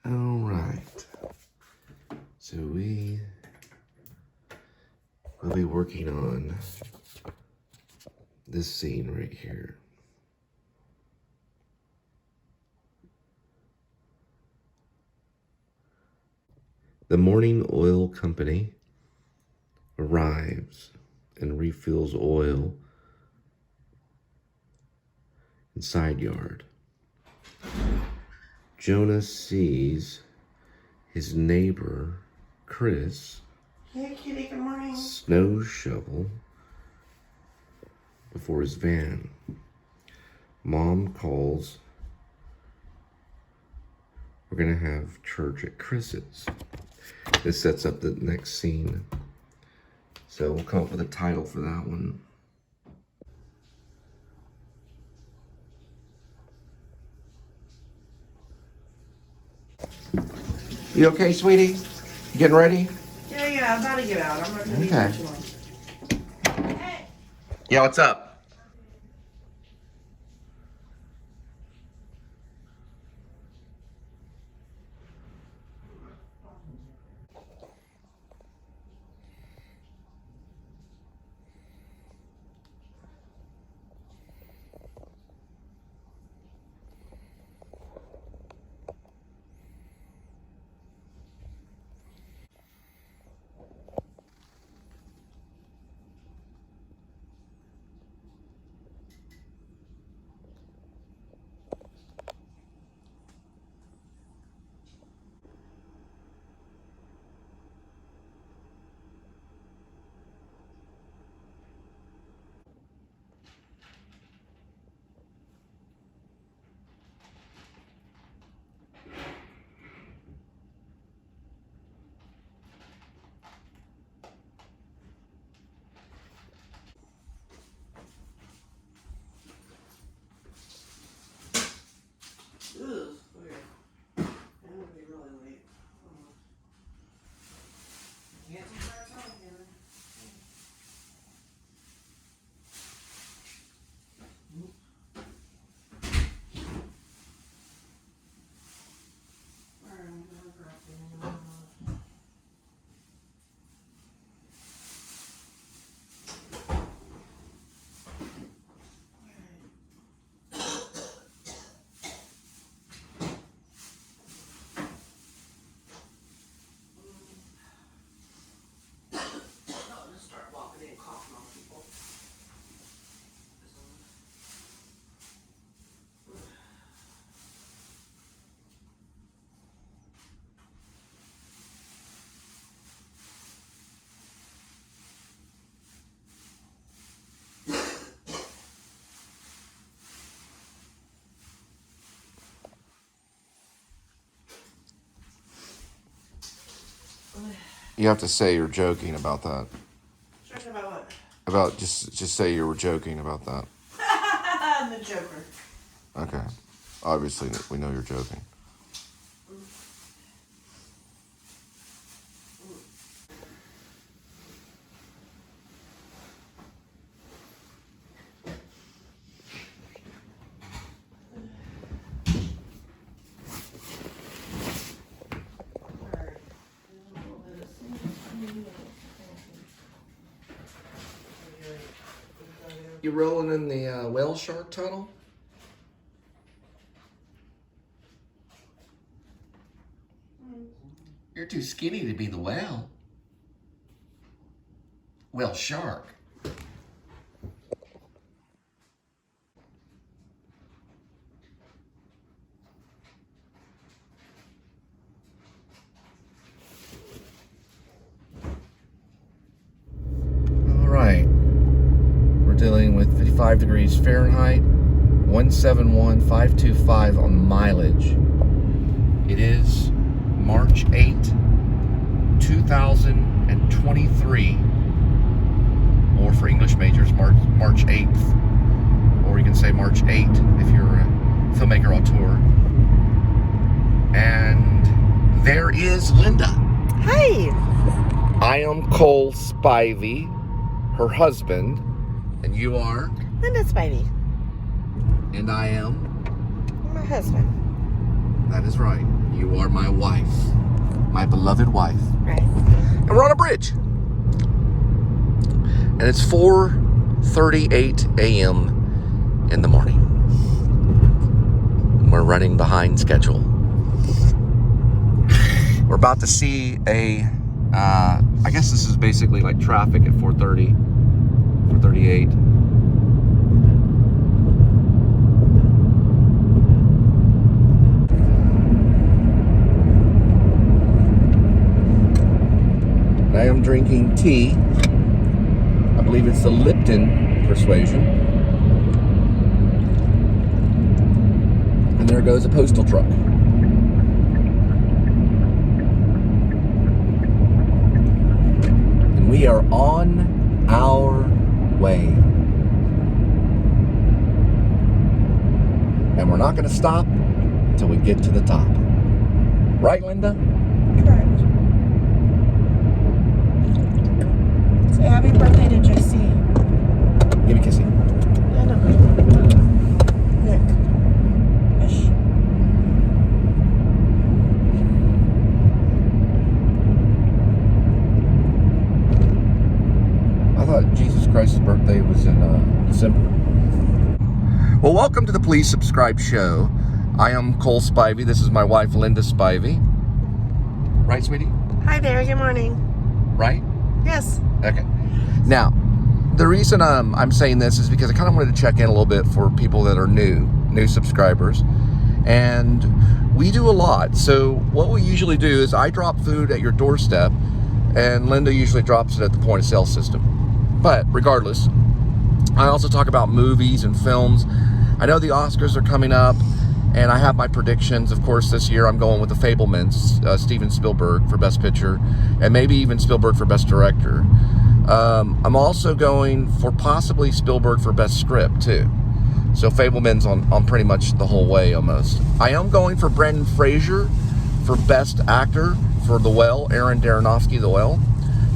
All right. So we will be working on this scene right here. The morning oil company arrives and refills oil in side yard. Jonah sees his neighbor, Chris, hey kitty, good morning, snow shovel before his van. Mom calls. We're gonna have church at Chris's. This sets up the next scene. So we'll come up with a title for that one. You okay, sweetie? You getting ready? Yeah, I'm about to get out. I'm not gonna be here too long. Hey. Yeah, what's up? You have to say you're joking about that. Joking about what? About just say you were joking about that. I'm the Joker. Okay. Obviously, we know you're joking. You rolling in the whale shark tunnel? You're too skinny to be the whale. Whale shark. All right. We're dealing with 55 degrees Fahrenheit, 171,525 on mileage. It is March 8, 2023, or for English majors, March 8th, or you can say March 8 if you're a filmmaker auteur. And there is Linda. Hi. I am Cole Spivey, her husband, and you are? Linda Spivey. And I am? My husband. That is right. You are my wife. My beloved wife. Right. And we're on a bridge. And it's 4:38 a.m. in the morning. We're running behind schedule. We're about to see I guess this is basically like traffic at 4:30, 4:38. I am drinking tea. I believe it's the Lipton Persuasion. And there goes a postal truck. And we are on our way. And we're not going to stop until we get to the top. Right, Linda? Correct. Say happy birthday to JC. Give me a kissy. I know. Nick. Ish. I thought Jesus Christ's birthday was in December. Well, welcome to the Please Subscribe show. I am Cole Spivey. This is my wife, Linda Spivey. Right, sweetie? Hi there. Good morning. Right? Yes. Okay. Now, the reason I'm saying this is because I kind of wanted to check in a little bit for people that are new subscribers. And we do a lot. So what we usually do is I drop food at your doorstep, and Linda usually drops it at the point of sale system. But regardless, I also talk about movies and films. I know the Oscars are coming up, and I have my predictions. Of course, this year I'm going with The Fabelmans, Steven Spielberg for Best Picture, and maybe even Spielberg for Best Director. I'm also going for possibly Spielberg for Best Script, too. So Fabelmans on pretty much the whole way, almost. I am going for Brendan Fraser for Best Actor for The Well, Aaron Aronofsky, The Well.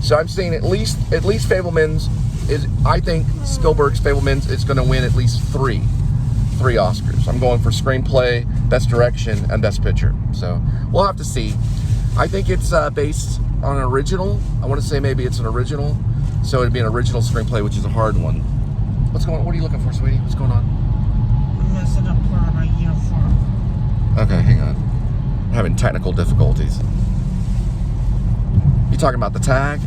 So I'm saying at least Fabelmans is, I think Spielberg's Fabelmans is going to win at least three Oscars. I'm going for Screenplay, Best Direction, and Best Picture. So we'll have to see. I think it's based on an original. I want to say maybe it's an original. So it'd be an original screenplay, which is a hard one. What's going on? What are you looking for, sweetie? What's going on? I'm messing up part of my uniform. Okay, hang on. I'm having technical difficulties. You talking about the tag?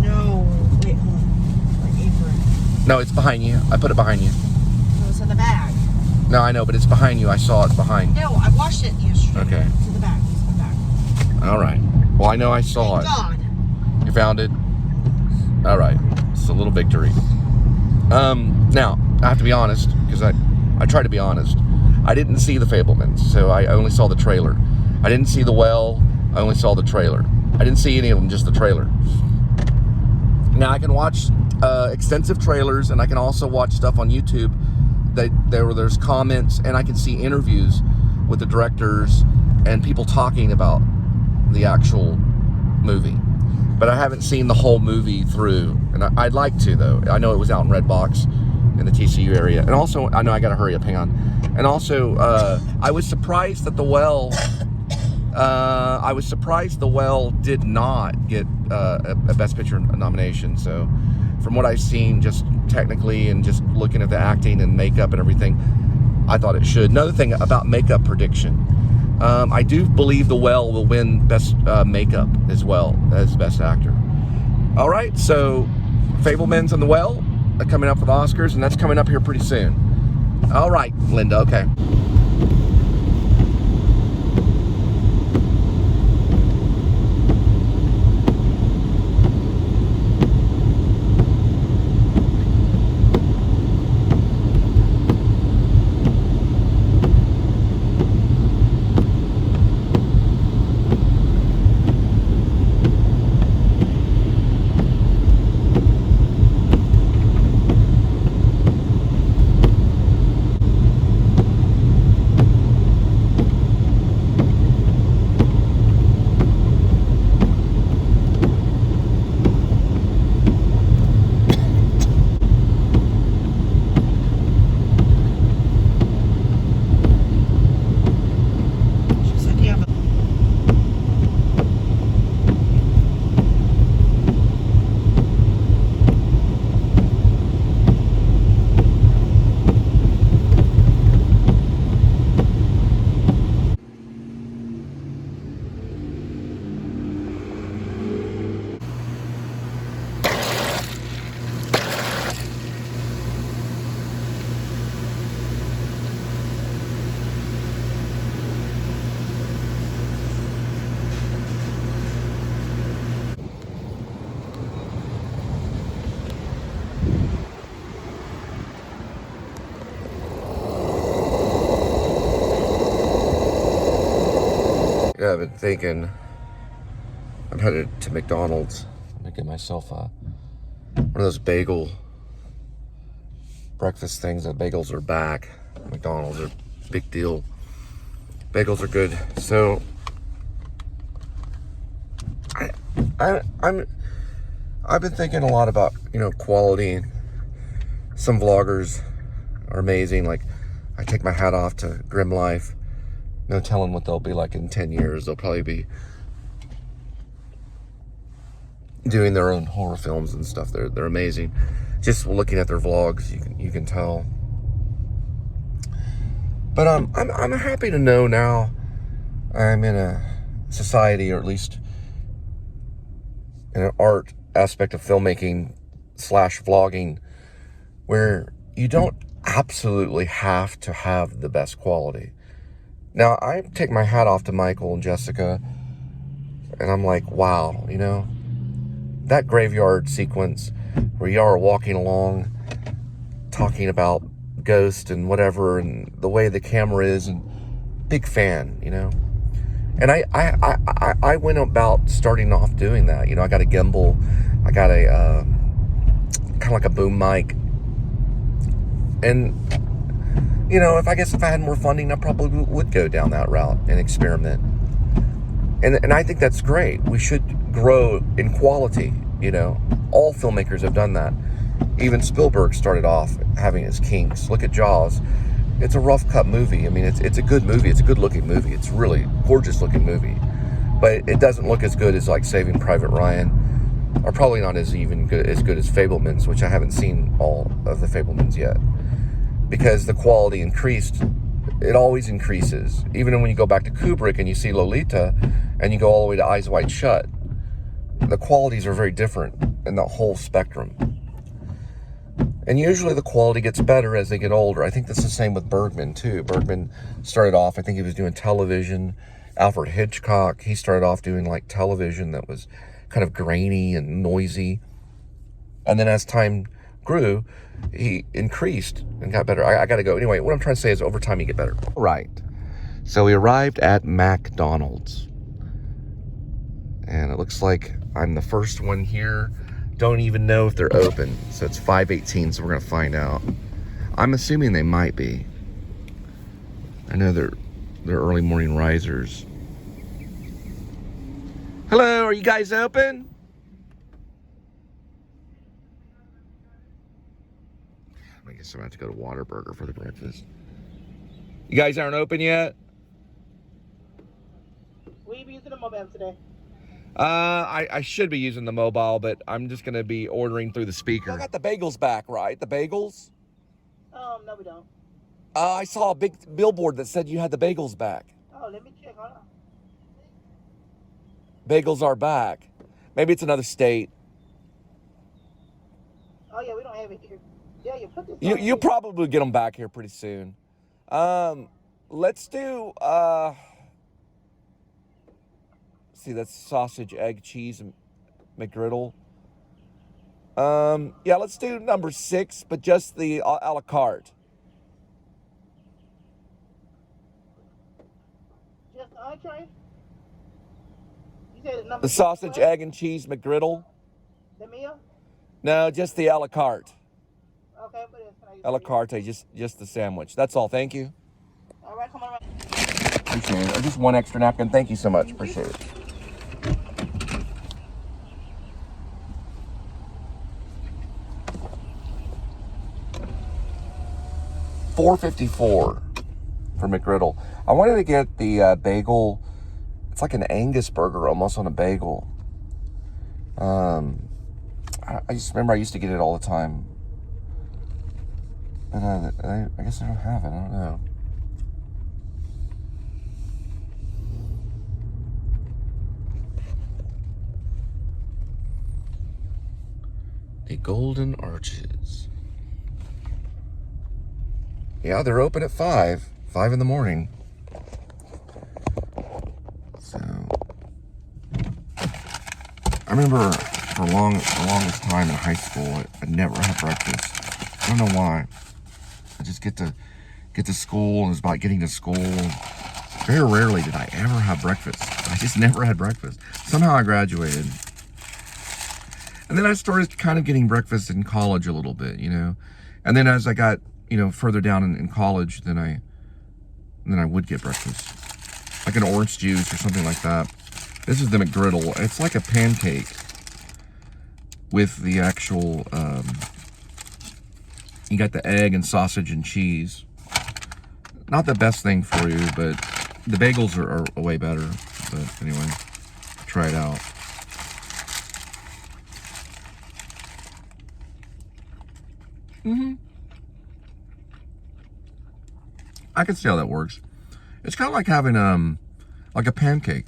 No. Wait, hold on. My apron. No, it's behind you. I put it behind you. It was in the bag. No, I know, but it's behind you. I saw it behind. No, I washed it yesterday. Okay. It's in the bag. It's in the bag. All right. Well, I know I saw Thank it. God. You found it? All right. It's a little victory. Now, I have to be honest, because I try to be honest. I didn't see The Fabelmans, so I only saw the trailer. I didn't see The Well. I only saw the trailer. I didn't see any of them, just the trailer. Now, I can watch extensive trailers, and I can also watch stuff on YouTube. There's comments, and I can see interviews with the directors and people talking about the actual movie. But I haven't seen the whole movie through, and I'd like to, though. I know it was out in Redbox in the TCU area. And also, I know I got to hurry up, hang on. And also, I was surprised that The Well, did not get a Best Picture nomination. So, from what I've seen, just technically and just looking at the acting and makeup and everything, I thought it should. Another thing about makeup prediction. I do believe The Well will win Best Makeup as well as Best Actor. All right, so Fabelmans and The Well are coming up with Oscars, and that's coming up here pretty soon. All right, Linda, okay. Yeah, I've been thinking I'm headed to McDonald's. I'm gonna get myself one of those bagel breakfast things. The bagels are back. McDonald's are a big deal. Bagels are good. So I've been thinking a lot about, you know, quality. Some vloggers are amazing. Like, I take my hat off to Grim Life. No telling what they'll be like in 10 years. They'll probably be doing their own horror films and stuff. They're amazing. Just looking at their vlogs, you can tell. But I'm happy to know now I'm in a society, or at least in an art aspect of filmmaking / vlogging, where you don't absolutely have to have the best quality. Now, I take my hat off to Michael and Jessica, and I'm like, wow, you know, that graveyard sequence where you are walking along, talking about ghost and whatever, and the way the camera is, and big fan, you know. And I went about starting off doing that. You know, I got a gimbal, I got a kind of like a boom mic, and you know, if I had more funding, I probably would go down that route and experiment. And I think that's great. We should grow in quality, you know. All filmmakers have done that. Even Spielberg started off having his kinks. Look at Jaws. It's a rough cut movie. I mean, it's a good movie. It's a good looking movie. It's really gorgeous looking movie. But it doesn't look as good as like Saving Private Ryan, or probably not as good as Fabelmans, which I haven't seen all of the Fabelmans yet. Because the quality increased. It always increases. Even when you go back to Kubrick and you see Lolita and you go all the way to Eyes Wide Shut, the qualities are very different in the whole spectrum. And usually the quality gets better as they get older. I think that's the same with Bergman too. Bergman started off, I think he was doing television. Alfred Hitchcock, he started off doing like television that was kind of grainy and noisy. And then as time grew, he increased and got better. I gotta go. Anyway, what I'm trying to say is over time you get better. Right. So we arrived at McDonald's. And it looks like I'm the first one here. Don't even know if they're open. So it's 5:18, so we're gonna find out. I'm assuming they might be. I know they're early morning risers. Hello, are you guys open? I guess I'm gonna have to go to Whataburger for the breakfast. You guys aren't open yet? Will you be using the mobile today? I should be using the mobile, but I'm just gonna be ordering through the speaker. I got the bagels back, right? The bagels? No, we don't. I saw a big billboard that said you had the bagels back. Oh, let me check. Hold on. Bagels are back. Maybe it's another state. Oh yeah, we don't have it here. Yeah, you put this. You'll probably get them back here pretty soon. Let's do see, that's sausage, egg, cheese, and McGriddle. Yeah, let's do number 6, but just the a la carte. Just the entree? You said number The 6, sausage, right? egg, and cheese McGriddle. The meal? No, just the a la carte. Okay, but it's can I use A la the- carte, just the sandwich. That's all. Thank you. All right, come on around. Appreciate it. Just one extra napkin. Thank you so much. Appreciate it. $4.54 for McGriddle. I wanted to get the bagel. It's like an Angus burger almost on a bagel. I just remember I used to get it all the time. But I guess I don't have it. I don't know. The Golden Arches. Yeah, they're open at 5 in the morning. So I remember for the longest time in high school, I never had breakfast. I don't know why. I just get to school, and it's about getting to school. Very rarely did I ever have breakfast. I just never had breakfast. Somehow I graduated. And then I started kind of getting breakfast in college a little bit, you know. And then as I got, you know, further down in college, then I would get breakfast. Like an orange juice or something like that. This is the McGriddle. It's like a pancake with the actual, you got the egg and sausage and cheese. Not the best thing for you, but the bagels are way better. But anyway, try it out. I can see how that works. It's kind of like having like a pancake.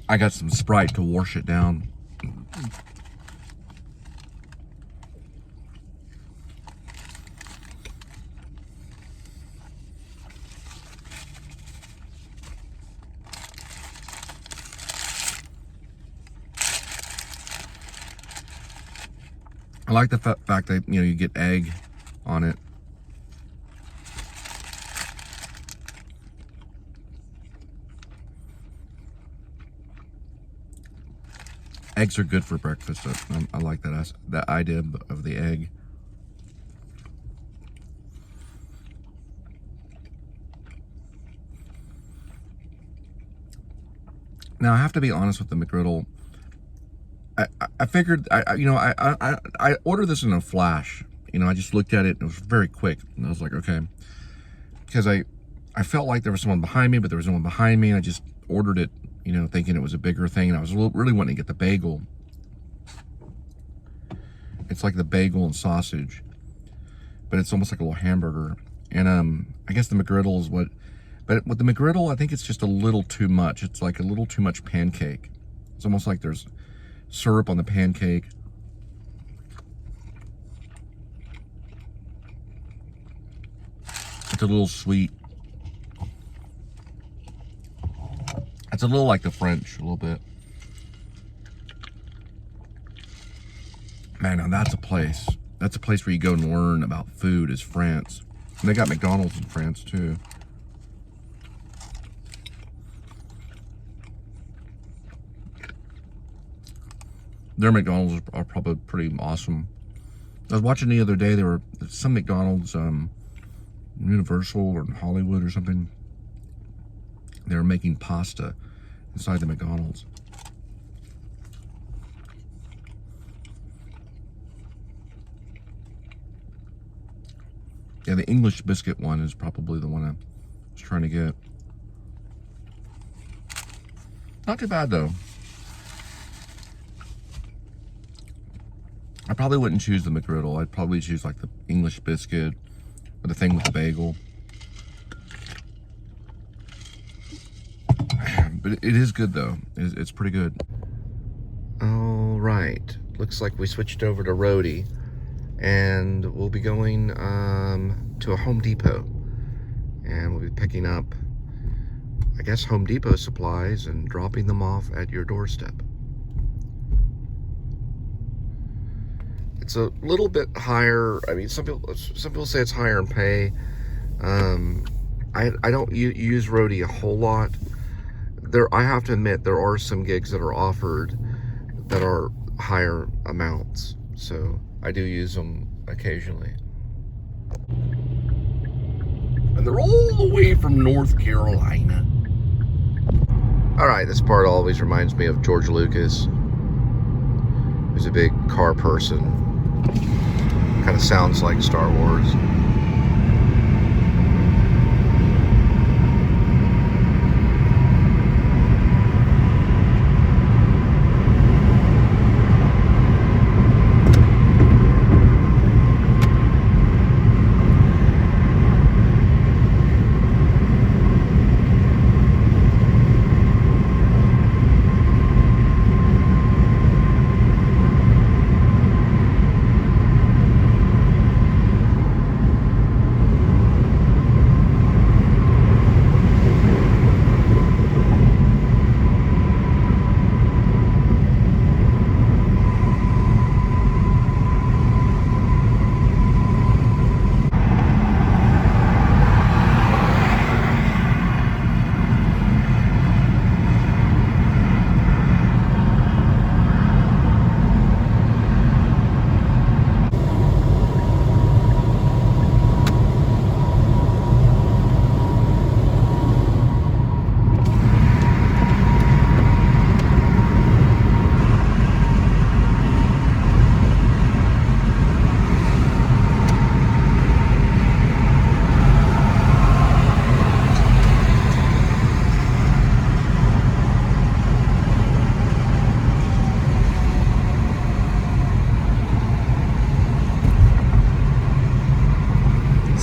I got some Sprite to wash it down. I like the fact that, you know, you get egg on it. Eggs are good for breakfast. I like that idea of the egg. Now I have to be honest with the McGriddle. I figured I ordered this in a flash. You know, I just looked at it and it was very quick, and I was like, okay, because I felt like there was someone behind me, but there was no one behind me, and I just ordered it, you know, thinking it was a bigger thing, and I was really wanting to get the bagel. It's like the bagel and sausage, but it's almost like a little hamburger. And I guess the McGriddle is but with the McGriddle, I think it's just a little too much. It's like a little too much pancake. It's almost like there's syrup on the pancake. It's a little sweet. It's a little like the French, a little bit. Man, now that's a place. That's a place where you go and learn about food, is France. And they got McDonald's in France too. Their McDonald's are probably pretty awesome. I was watching the other day, there were some McDonald's, Universal or Hollywood or something. They were making pasta inside the McDonald's. Yeah, the English biscuit one is probably the one I was trying to get. Not too bad though. I probably wouldn't choose the McGriddle. I'd probably choose like the English biscuit or the thing with the bagel. But it is good though. It's pretty good. All right. Looks like we switched over to Roadie, and we'll be going to a Home Depot, and we'll be picking up, I guess, Home Depot supplies and dropping them off at your doorstep. It's a little bit higher. I mean, some people say it's higher in pay. I don't use Roadie a whole lot. I have to admit, there are some gigs that are offered that are higher amounts, so I do use them occasionally. And they're all the way from North Carolina. All right, this part always reminds me of George Lucas, who's a big car person. Kind of sounds like Star Wars.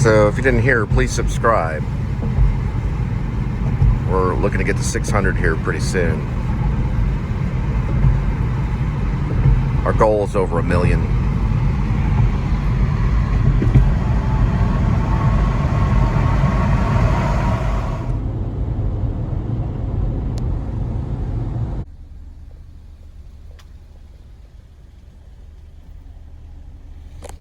So if you didn't hear, please subscribe. We're looking to get to 600 here pretty soon. Our goal is over 1 million.